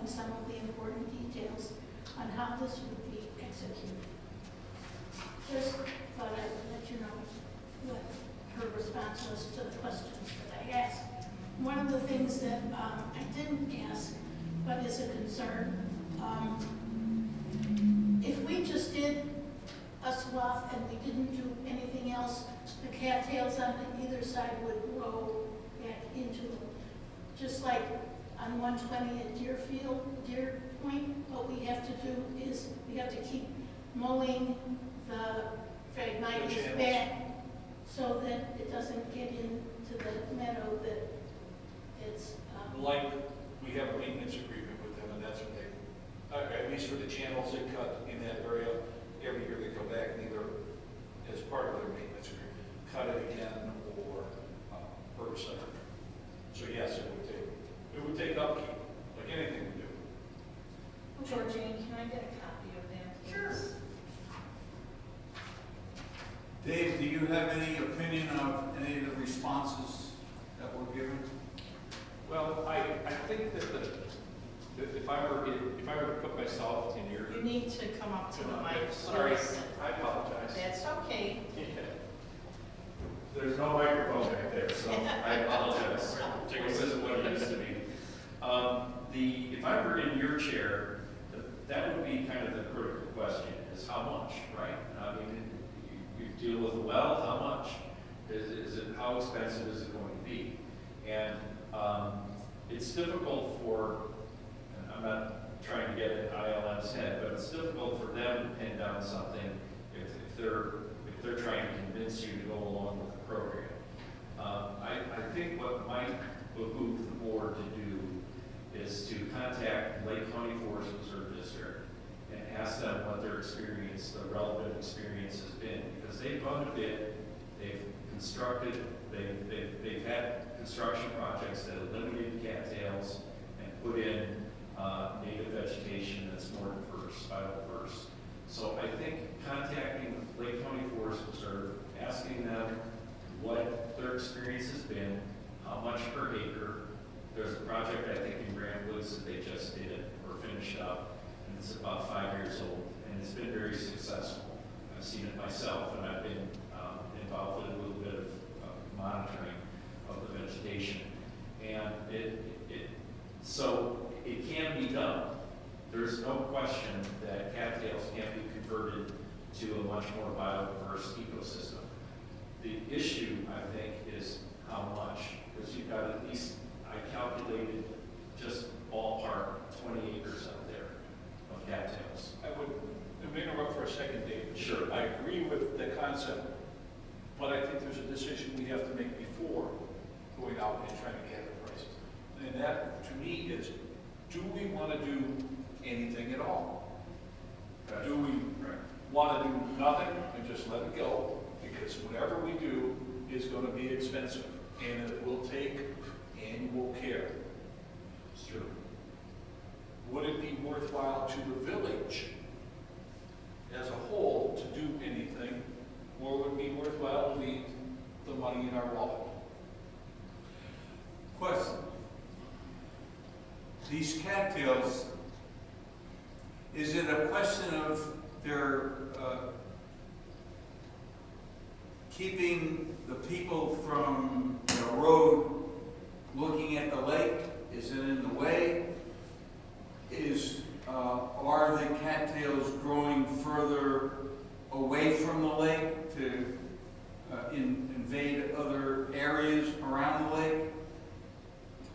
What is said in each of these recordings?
explain some of the important details on how this would be executed. Just thought I would let you know what her response was to the questions that I asked. One of the things that I didn't ask, but is a concern, if we just did a swath and we didn't do anything else, the cattails on either side would grow back into them. Just like on 120 at Deer Point, what we have to do is we have to keep mowing the phragmites back so that it doesn't get into the meadow that it's... like we have a maintenance agreement with them, and that's what they, at least for the channels they cut in that area, every year they come back and either, as part of their maintenance agreement, cut it again or herbicide. So yes, it would take upkeep, like anything we do. Georgine, can I get a copy of that, please? Sure. Dave, do you have any opinion of any of the responses that were given? Well, I think that if I were to put myself in your... You need to come up to the mic. Sorry, I apologize. That's okay. Yeah. There's no microphone back there, so I apologize. This isn't what it used to be. If I were in your chair, that would be kind of the critical question: is how much, right? I mean, you deal with a well, how much? Is it how expensive is it going to be? And it's difficult for, and I'm not trying to get in ILM's head, but it's difficult for them to pin down something if they're trying to convince you to go along with the program. I think what might behoove the board to do is to contact Lake County Forest Preserve District and ask them what their experience, the relevant experience has been, because they've run a bit, they've constructed, they've had construction projects that eliminated cattails and put in native vegetation that's more diverse, biodiverse. So I think contacting Lake County Forest Preserve, asking them what their experience has been, how much per acre. There's a project, I think, in Grand Woods that they just did or finished up, and it's about 5 years old, and it's been very successful. I've seen it myself, and I've been involved with a little bit of monitoring of the vegetation. And so it can be done. There's no question that cattails can be converted to a much more biodiverse ecosystem. The issue, I think, is how much, because you've got at least, I calculated just ballpark 20 acres out there of cattails. I would interrupt for a second, David. Sure. I agree with the concept, but I think there's a decision we have to make before going out and trying to gather prices. And that, to me, is, do we want to do anything at all? Do we want to do nothing and just let it go? Because whatever we do is going to be expensive, and it will take annual care. It's true. Would it be worthwhile to the village as a whole to do anything, or would it be worthwhile to leave the money in our wallet? Question. These cattails, is it a question of their keeping the people from the road looking at the lake? Is it in the way? Are the cattails growing further away from the lake to invade other areas around the lake?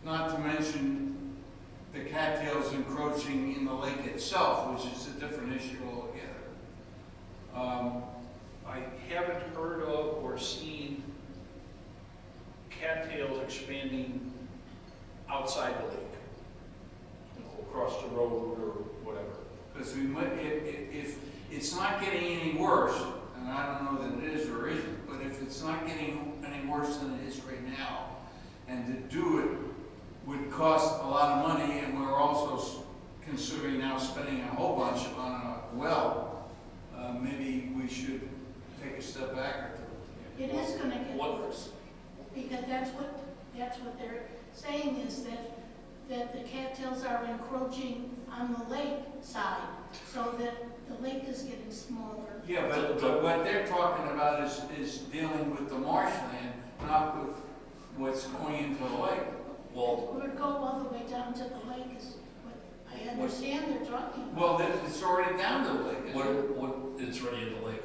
Not to mention the cattails encroaching in the lake itself, which is a different issue altogether. I haven't heard of or seen cattails expanding outside the lake, across the road or whatever. Because if it's not getting any worse, and I don't know that it is or isn't, but if it's not getting any worse than it is right now, and to do it would cost a lot of money, and we're also considering now spending a whole bunch on a well, maybe we should take a step back or two. It is going to get worse, because that's what they're saying is that the cattails are are encroaching on the lake side, so that the lake is getting smaller. Yeah, but what they're talking about is dealing with the marshland, not with what's going into the lake. Well, It would go all the way down to the lake is what I understand they're talking about. Well, it's already down to the lake, isn't it? what, it's already in the lake.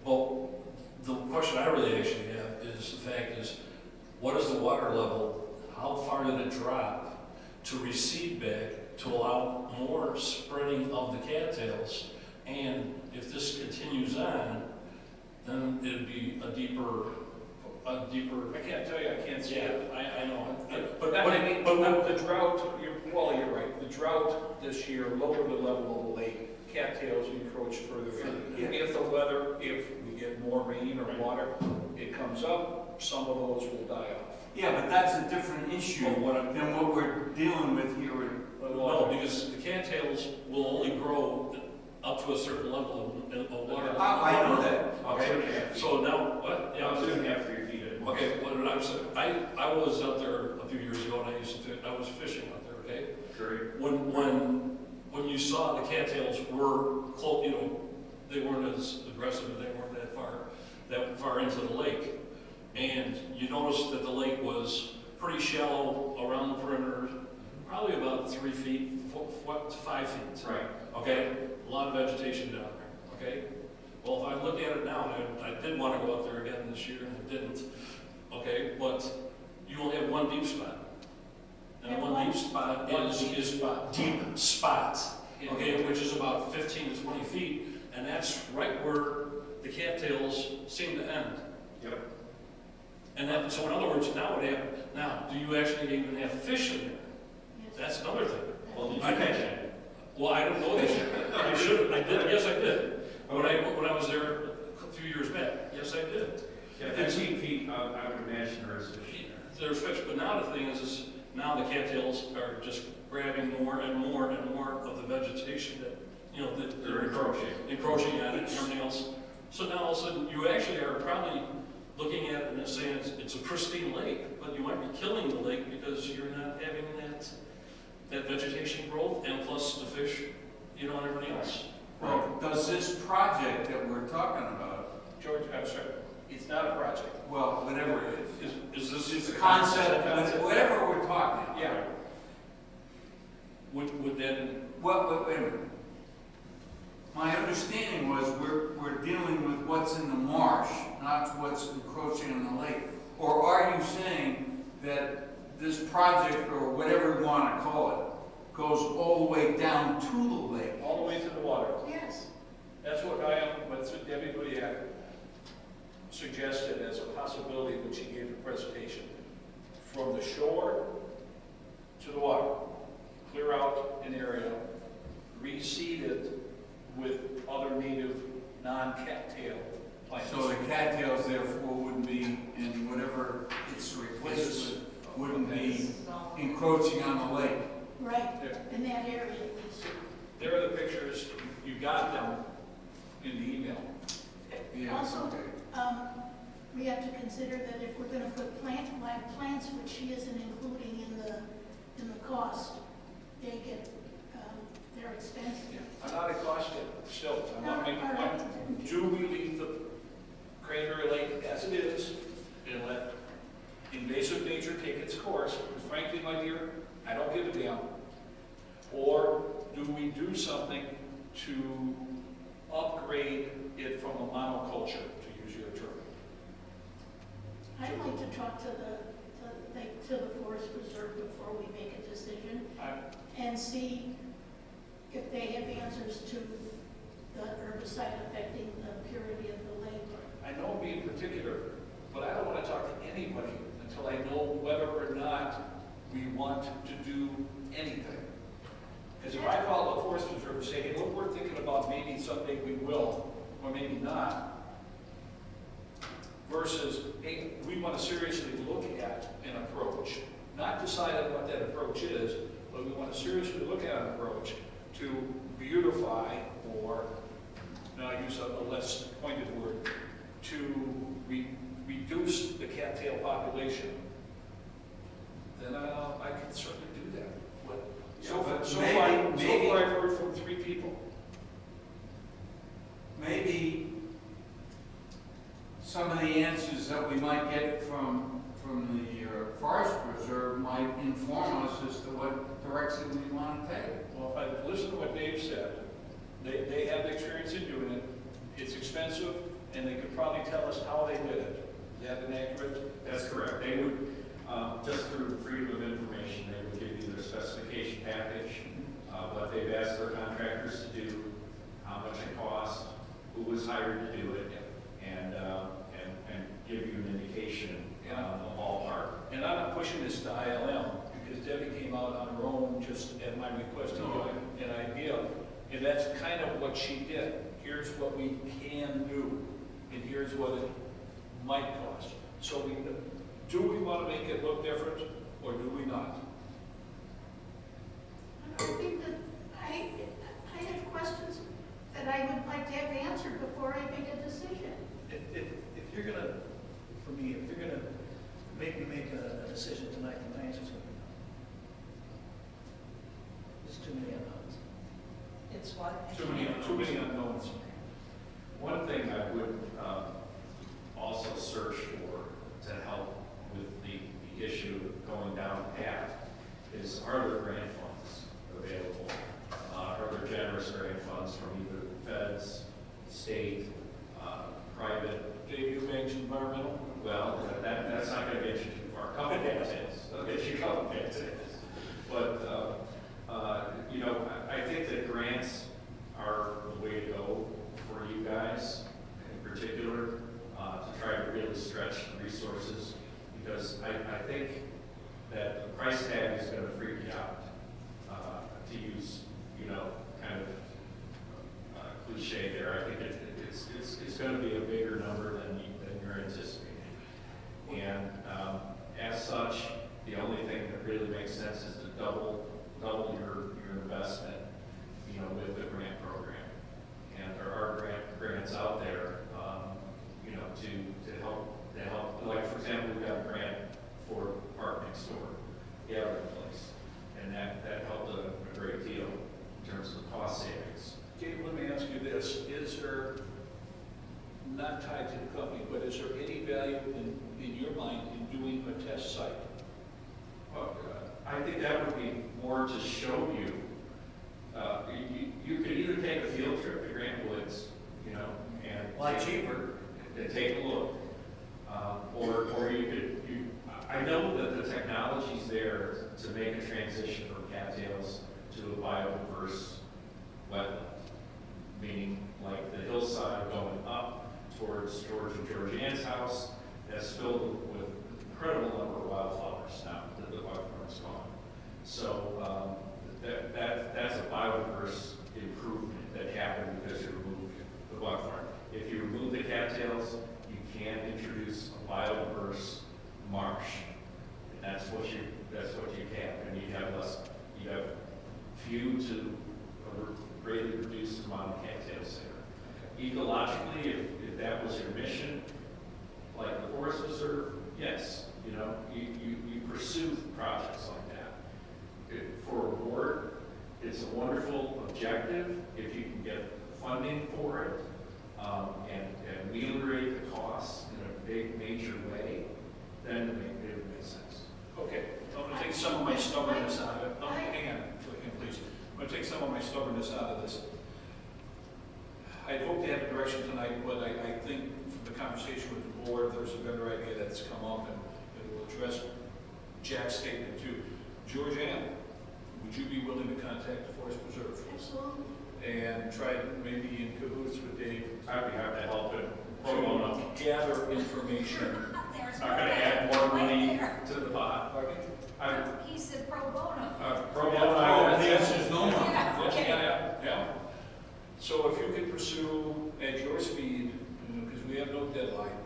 Well, the question I really actually have is, the fact is, what is the water level? How far did it drop to recede back to allow more spreading of the cattails? And if this continues on, then it'd be a deeper. I can't tell you, I can't see it. I know. But the drought, you're right, the drought this year lowered the level of the lake, cattails encroach further in. Yeah. If the weather, if we get more rain or water, it comes up, some of those will die off. Yeah, but that's a different issue than what we're dealing with here. No, because the cattails will only grow up to a certain level of water. I know that. Okay, so now, what? Yeah, Yeah, 2.5 to 3 feet. Okay, what did I say? I was out there a few years ago, and I was fishing out there, okay? Great. When you saw the cattails were close, they weren't as aggressive and they weren't that far into the lake. And you noticed that the lake was pretty shallow around the perimeter, probably about 3 feet, 5 feet. Right. Okay, a lot of vegetation down there, okay? Well, if I look at it now, and I did want to go out there again this year, and I didn't, okay? But you only have one deep spot. And one deep spot is deep spot, okay, which is about 15 to 20 feet, and that's right where the cattails seem to end. Yep. And then, so in other words, now what happened? Now, do you actually even have fish in there? Yes. That's another thing. Well, did you I catch it? Well, I don't know this. I should. I did. Yes, I did. When I was there a few years back, yes, I did. Yeah, 15 feet, I would imagine there is fish in there. There's fish, but now the thing is now the cattails are just grabbing more and more and more of the vegetation that, that They're encroaching on it and everything else. So now all of a sudden you actually are probably looking at it and saying it's a pristine lake, but you might be killing the lake because you're not having that vegetation growth and plus the fish, and everything else. Well, does this project that we're talking about, George, I'm sorry, it's not a project. well, whatever it is, Is this it's a concept, whatever we're talking about. Yeah. Would that, Well, wait a minute. My understanding was we're dealing with what's in the marsh, not what's encroaching on the lake. Or are you saying that this project, or whatever you want to call it, goes all the way down to the lake? all the way to the water? Yes. That's what Debbie Boudiak suggested as a possibility when she gave the presentation. From the shore to the water, clear out an area, reseed it with other native non-cattail plants. So the cattails therefore wouldn't be, and whatever it's replaced with, wouldn't be encroaching on the lake. Right, There. in that area at least. There are the pictures, you got them in the email. Yeah, Also, okay. we have to consider that if we're gonna put live plants, which she isn't including in the cost, they get, they're expensive. I'm not at cost yet, still, I want to make All a right. point. Do we leave the Cranberry Lake as it is and let invasive nature take its course? And frankly, my dear, I don't give a damn. Or do we do something to upgrade it from a monoculture, to use your term? I'd like to talk to the Forest Preserve before we make a decision and see if they have answers to the herbicide affecting the purity of the lake. I know me in particular, but I don't want to talk to anybody until I know whether or not we want to do anything. Because if I call the Forest Preserve and say, hey, look, we're thinking about maybe someday we will, or maybe not, versus, hey, we want to seriously look at an approach, not decide on what that approach is, but we want to seriously look at an approach to beautify, or, now I use a less pointed word, to reduce the cattail population, then I can certainly do that. So we might get from the forest preserve might inform us as to what direction we want to take. Well, if I listen to what Dave said, they have the experience in doing it, it's expensive, and they could probably tell us how they did it. Is that inaccurate? That's correct. They would, just through freedom of information, they would give you their specification package, what they've asked their contractors to do, how much it cost, who was hired to do it, and give you an indication on the ballpark. And I'm not pushing this to ILM, because Debbie came out on her own just at my request to get an idea, and that's kind of what she did. Here's what we can do, and here's what it might cost. So do we want to make it look different, or do we not? I think that I have questions that I would like to have answered before I make a decision. If you're gonna, for me, if you're gonna make me make a decision tonight, then my answer's gonna be no. There's too many unknowns. It's what? Too many unknowns. One thing I would also search for to help with the issue of going down the path is, are there grant funds available? Are there generous grant funds from either the feds, state, private? Dave Eubanks Environmental? Well, that's not going to get you too far. A couple details. They'll get you a couple details. But, you know, I think that grants are the way to go for you guys in particular, to try to really stretch the resources, because I think that the price tag is going to freak you out, to use, you know, kind of cliche there. I think it's going to be a bigger number than you're anticipating. And as such, the only thing that really makes sense is to double your investment, you know, with the grant program. And there are grants out there, you know, to help. Like, for example, we got a grant for Park Next Door, the other place, and that helped a great deal in terms of cost savings. Dave, let me ask you this. Is there, not tied to the company, but is there any value in your mind in doing a test site? Well, I think that would be more to show you. You could either take a field trip to Grand Woods, you know, and A lot cheaper. And take a look, or you could. I know that the technology's there to make a transition from cattails to a biodiverse wetland, meaning like the hillside going up towards George and Georgianne's house that's filled with incredible number of wildflowers now that the wildflower's gone. So that's a biodiverse improvement that happened because you removed the wildflower. If you remove the cattails, you can introduce a biodiverse marsh, and that's what you can, and you have few to a greatly reduced amount of cattails there. Ecologically, if that was your mission, like the Forest Preserve, yes, you know, you pursue projects like that. For a board, it's a wonderful objective if you can get funding for it, and ameliorate the costs in a big, major way, then it makes sense. Okay, I'm going to take some of my stubbornness out of it. No, hang on, please. I'm going to take some of my stubbornness out of this. I'd hope to have a direction tonight, but I think from the conversation with the board, there's a better idea that's come up, and it will address Jack's statement too. Georgianne, would you be willing to contact the Forest Preserve? Absolutely. And try maybe in cahoots with Dave I'd be happy to help it. Pro bono. to gather information. I'm not going to add more money to the pot. He said pro bono. Pro bono. The answer is no money. Yeah, okay. Yeah. So if you could pursue at your speed, because we have no deadline,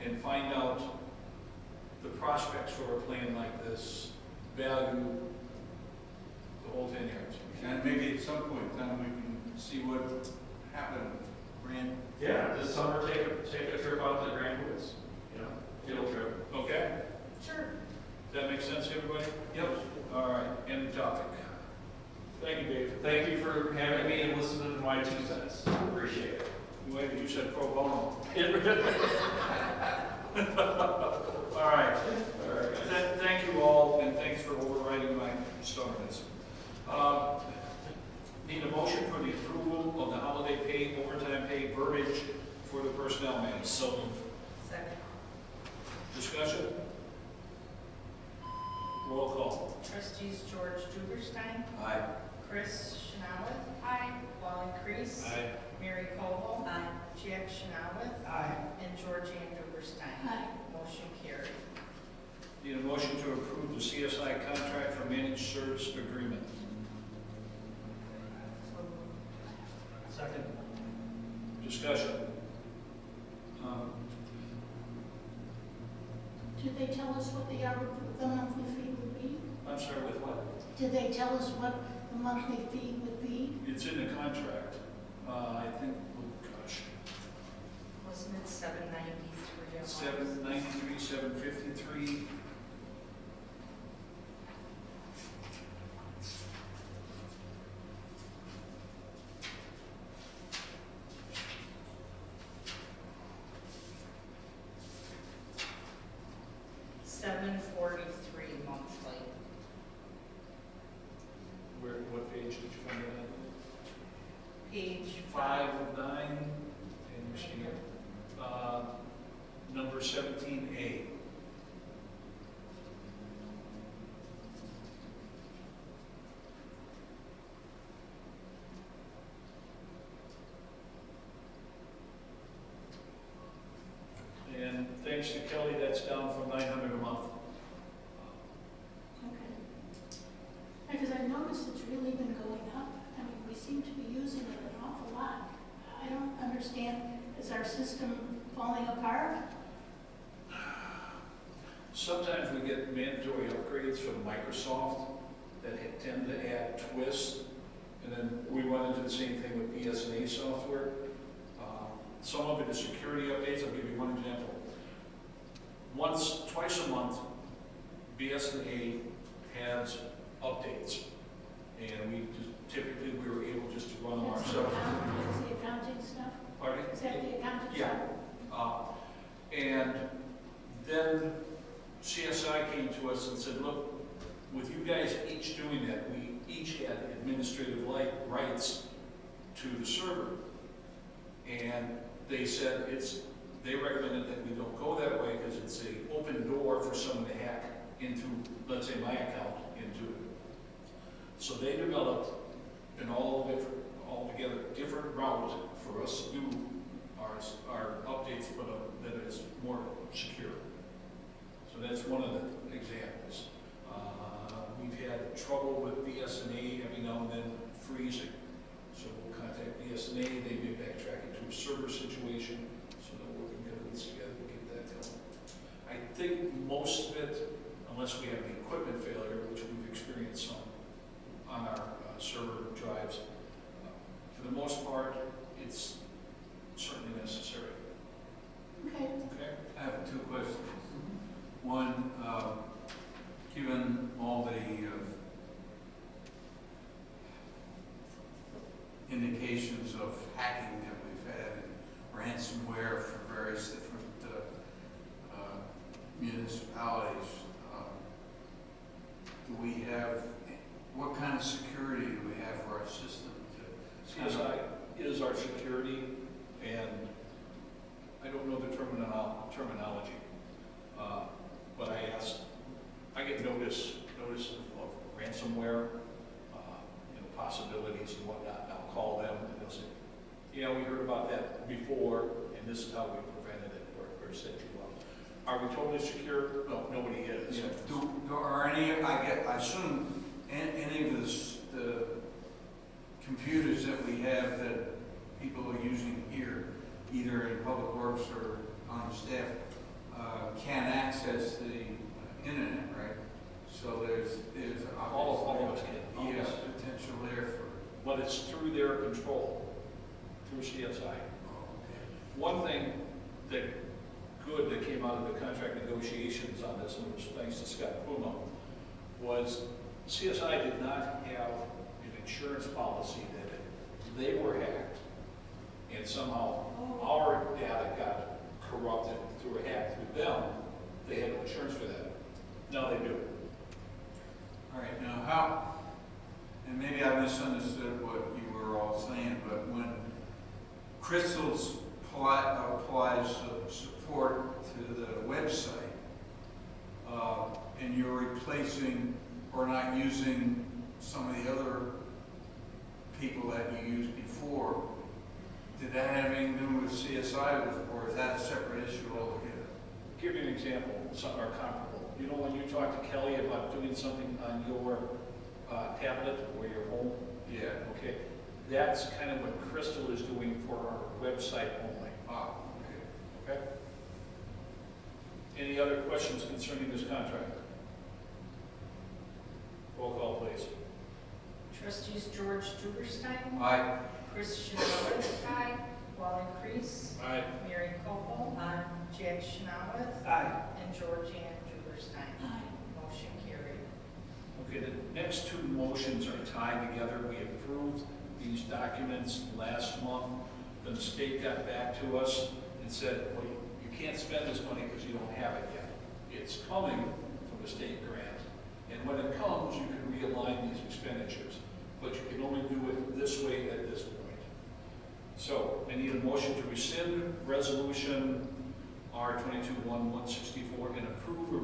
and find out the prospects for a plan like this, value the whole 10 yards. And maybe at some point in time we can see what happened. Grant. Yeah, this summer take a trip out to Grand Woods, you know, field trip. Okay? Sure. Does that make sense to everybody? Yep. All right, end of topic. Thank you, Dave. Thank you for having me and listening to my 2 cents. Appreciate it. Wait, you said pro bono. All right. Thank you all, and thanks for overriding my stubbornness. Need a motion for the approval of the holiday pay, overtime pay verbiage for the personnel manual. So moved. Second. Discussion? Roll call. Trustees George Duberstein, Aye. Chris Chanawith, Aye. Wally Crease, Aye. Mary Koval, Jack Chanawith, Aye. and Georgianne Duberstein. Aye. Motion carried. Need a motion to approve the CSI contract for managed service agreement. Second. Discussion? Did they tell us what the monthly fee would be? I'm sorry, with what? Did they tell us what the monthly fee would be? It's in the contract. I think, oh gosh, Wasn't it $793 a month? 793, 753. $743 monthly. What page did you find it on? Page 5 of 9, and you see it. Number 17A. And thanks to Kelly, that's down from 900 a month. Okay. Because I've noticed it's really been going up. I mean, we seem to be using it an awful lot. I don't understand, is our system falling apart? Sometimes we get mandatory upgrades from Microsoft that tend to add twist, and then we run into the same thing with BSNA software. Some of it is security updates. I'll give you one example. Twice a month, BSNA has updates, and typically we were able just to run them That's the ourselves. accounting stuff? Pardon? Is that the accounting Yeah. stuff? And then CSI came to us and said, look, with you guys each doing that, we each had administrative rights to the server. And they said they recommended that we don't go that way because it's an open door for someone to hack into, let's say, my account into it. So they developed an altogether different route for us to do our updates, but that is more secure. So that's one of the examples. We've had trouble with BSNA every now and then freezing. So we'll contact BSNA, they may backtrack into a server situation, so they're working together to get that going. I think most of it, unless we have an equipment failure, which we've experienced some on our server drives, for the most part, it's certainly necessary. Okay. Okay? I have two questions. One, given all the indications of hacking that we've had, and ransomware for various different municipalities, what kind of security do we have for our system? CSI is our security, and I don't know the terminology, but I get notice of ransomware, possibilities and whatnot, and I'll call them and they'll say, yeah, we heard about that before, and this is how we prevented it or set you up. Are we totally secure? No, nobody is. Yeah. Are any, I assume, any of the computers that we have that people are using here, either in Public Works or on the staff, can access the internet, right? So there's All of us can. yeah, potential there for. But it's through their control, through CSI. One thing that came out of the contract negotiations on this, and it was thanks to Scott Puma, was CSI did not have an insurance policy that they were hacked, and somehow our data got corrupted through a hack through them, they have insurance for that. Now they do. All right, now how, and maybe I misunderstood what you were all saying, but when Crystal's applies support to the website, and you're replacing or not using some of the other people that you used before, did that have anything to do with CSI, or is that a separate issue altogether? Give you an example, some are comparable. You know when you talk to Kelly about doing something on your tablet or your home? Yeah. Okay, that's kind of what Crystal is doing for our website only. Ah, okay. Okay? Any other questions concerning this contract? Roll call, please. Trustees George Duberstein. Aye. Chris Chanellis. Aye. Wally Crease. Aye. Mary Koval. Aye. Jack Chanellis. Aye. And Georgianne Duberstein. Aye. Motion carried. Okay, the next two motions are tied together. We approved these documents last month. Then the state got back to us and said, well, you can't spend this money because you don't have it yet. It's coming from the state grant. And when it comes, you can realign these expenditures. But you can only do it this way at this point. So I need a motion to rescind resolution R-22-1-164 and approve a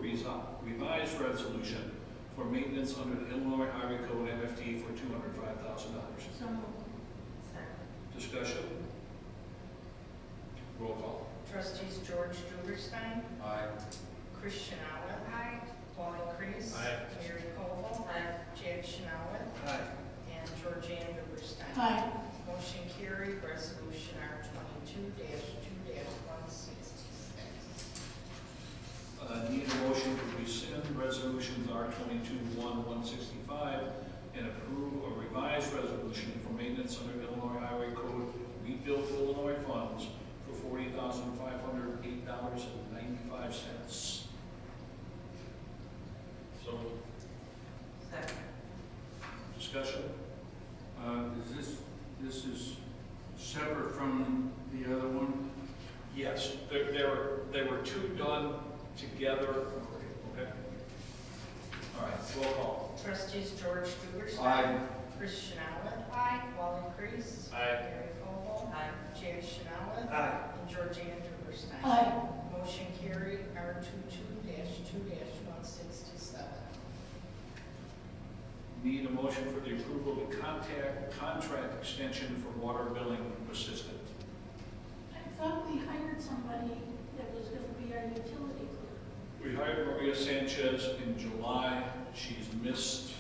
revised resolution for maintenance under the Illinois Highway Code MFT for $205,000. So moved. Discussion? Roll call. Trustees George Duberstein. Aye. Chris Chanellis. Aye. Wally Crease. Aye. Mary Koval. Aye. Jack Chanellis. Aye. And Georgianne Duberstein. Aye. Motion carried. Resolution R-22-2-166. Need a motion to rescind resolutions R-22-1-165 and approve a revised resolution for maintenance under Illinois Highway Code rebuilt Illinois funds for $40,508.95. So, discussion? This is separate from the other one? Yes, there were two done together. Okay. All right, roll call. Trustees George Duberstein. Aye. Chris Chanellis. Aye. Wally Crease. Aye. Mary Koval. Aye. Jack Chanellis. Aye. And Georgianne Duberstein. Aye. Motion carried. R-22-2-167. Need a motion for the approval of the contract extension for water billing assistant. I thought we hired somebody that was going to be our utility clerk. We hired Maria Sanchez in July. She's missed,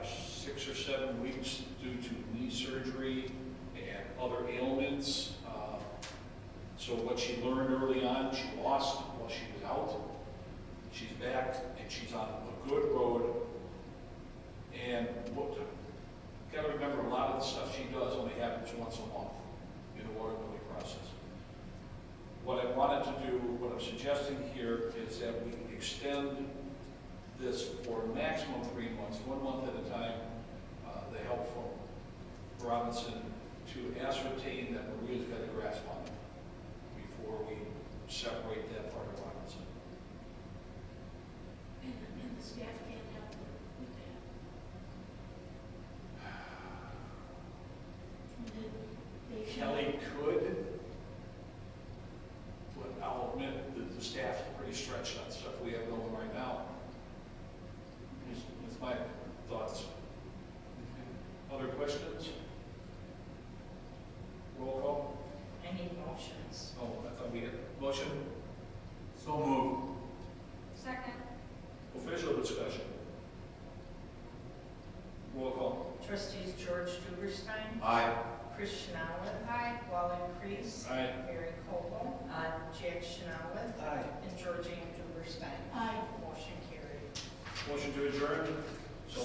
6 or 7 weeks due to knee surgery and other ailments. So what she learned early on, she lost while she was out. She's back and she's on a good road. And got to remember, a lot of the stuff she does only happens once a month in the water billing process. What I wanted to do, what I'm suggesting here, is that we extend this for a maximum of 3 months, 1 month at a time, the help from Robinson to ascertain that Maria's got a grasp on it before we separate that part of Robinson. And the staff can't help with that. And then they should- Kelly could, but I'll admit that the staff's pretty stretched on stuff we have going right now. That's my thoughts. Other questions? Roll call. Any motions? Oh, I thought we had motion. So moved. Second. Official discussion. Roll call. Trustees George Duberstein. Aye. Chris Chanellis. Aye. Wally Crease. Aye. Mary Koval. Aye. Jack Chanellis. Aye. And Georgianne Duberstein. Aye. Motion carried. Motion to adjourn. So